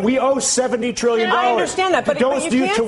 We owe $70 trillion. I understand that, but to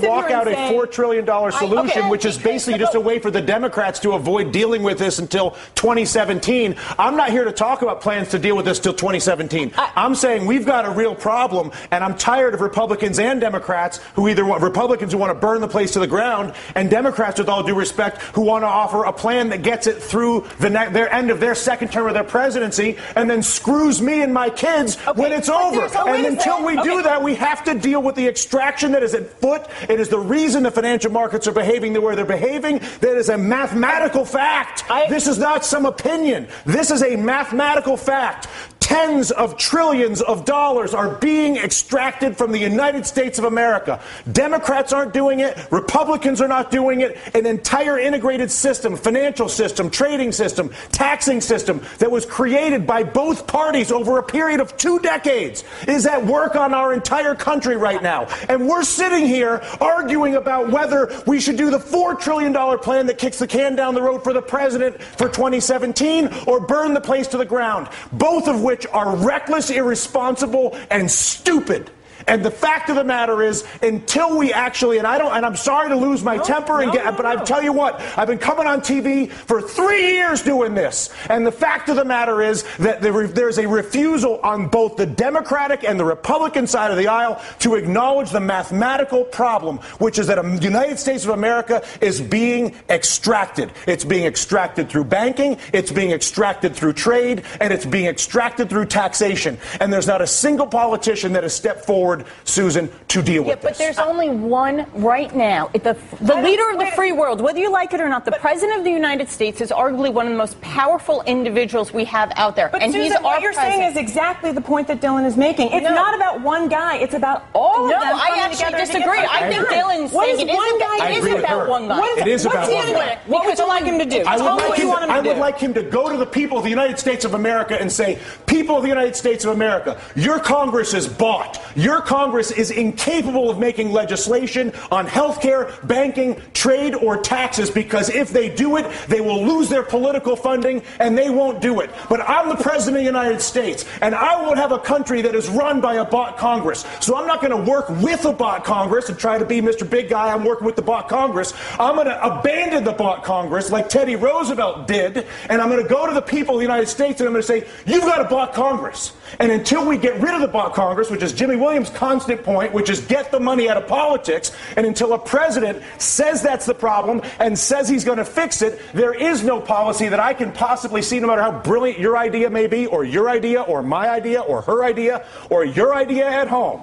walk out a $4 trillion solution, which is basically just a way for the Democrats to avoid dealing with this until 2017. I'm not here to talk about plans to deal with this till 2017. I'm saying we've got a real problem, and I'm tired of Republicans and Democrats who either want Republicans who want to burn the place to the ground, and Democrats, with all due respect, who want to offer a plan that gets it through their end of their second term of their presidency, and then screws me and my kids when it's over. And until we do that, we have to deal with the extraction that is at foot. It is the reason the financial markets are behaving the way they're behaving. That is a mathematical fact. This is not some opinion. This is a mathematical fact. Tens of trillions of dollars are being extracted from the United States of America. Democrats aren't doing it. Republicans are not doing it. An entire integrated system, financial system, trading system, taxing system that was created by both parties over a period of 2 decades is at work on our entire country right now. And we're sitting here arguing about whether we should do the $4 trillion plan that kicks the can down the road for the president for 2017 or burn the place to the ground, both of which are reckless, irresponsible, and stupid. And the fact of the matter is, until we actually, and I'm sorry to lose my temper, but I tell you what, I've been coming on TV for 3 years doing this. And the fact of the matter is that there's a refusal on both the Democratic and the Republican side of the aisle to acknowledge the mathematical problem, which is that the United States of America is being extracted. It's being extracted through banking, it's being extracted through trade, and it's being extracted through taxation. And there's not a single politician that has stepped forward, Susan, to deal with this. But there's only one right now. The leader of the free world, whether you like it or not, the President of the United States is arguably one of the most powerful individuals we have out there. But and Susan, he's what you're saying is exactly the point that Dylan is making. It's not about one guy. It's about all of them. No, I actually disagree. I think Dylan's saying it isn't about one guy. It is about one guy. What would you like him to do? I would like him to go to the people of the United States of America and say, people of the United States of America, your Congress is bought. Your Congress is incapable of making legislation on health care, banking, trade, or taxes, because if they do it, they will lose their political funding, and they won't do it. But I'm the President of the United States, and I won't have a country that is run by a bought Congress. So I'm not going to work with a bought Congress and try to be Mr. Big Guy. I'm working with the bought Congress. I'm going to abandon the bought Congress like Teddy Roosevelt did, and I'm going to go to the people of the United States, and I'm going to say, you've got a bought Congress. And until we get rid of the bought Congress, which is Jimmy Williams' constant point, which is get the money out of politics, and until a president says that's the problem and says he's going to fix it, there is no policy that I can possibly see, no matter how brilliant your idea may be, or your idea, or my idea, or her idea, or your idea at home,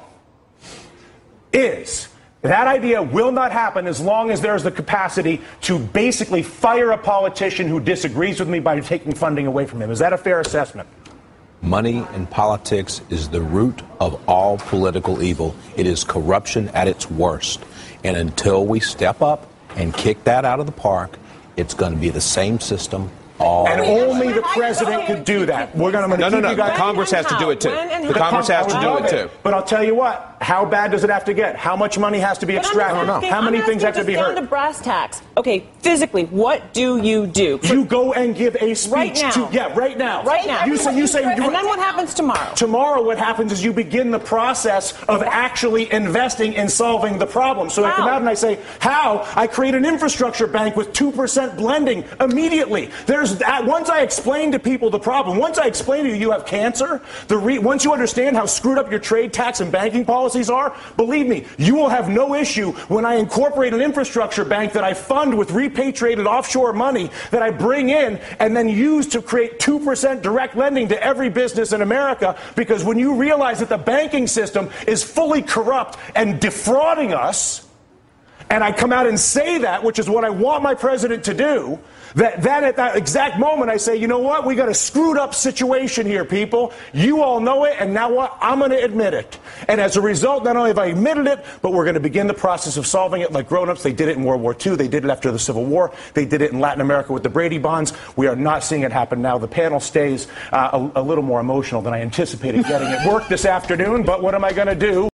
is that idea will not happen as long as there's the capacity to basically fire a politician who disagrees with me by taking funding away from him. Is that a fair assessment? Money in politics is the root of all political evil. It is corruption at its worst. And until we step up and kick that out of the park, it's going to be the same system all and only the president could do that. We're going to No. Congress has to do it too. The Congress has to do it too. But I'll tell you what. How bad does it have to get? How much money has to be extracted? How many things have to be heard? Down to brass tacks. Okay, physically, what do? You go and give a speech right now. Right now. Right now. You say. And then what happens tomorrow? Tomorrow, what happens is you begin the process of actually investing in solving the problem. So I come out and I say, how? I create an infrastructure bank with 2% blending immediately. Once I explain to people the problem, once I explain to you have cancer, once you understand how screwed up your trade, tax, and banking policies are, believe me, you will have no issue when I incorporate an infrastructure bank that I fund with repatriated offshore money that I bring in and then use to create 2% direct lending to every business in America. Because when you realize that the banking system is fully corrupt and defrauding us, and I come out and say that, which is what I want my president to do, then at that exact moment I say, you know what, we got a screwed up situation here, people. You all know it, and now what? I'm going to admit it. And as a result, not only have I admitted it, but we're going to begin the process of solving it like grown-ups. They did it in World War II. They did it after the Civil War. They did it in Latin America with the Brady bonds. We are not seeing it happen now. The panel stays a little more emotional than I anticipated getting at work this afternoon, but what am I going to do?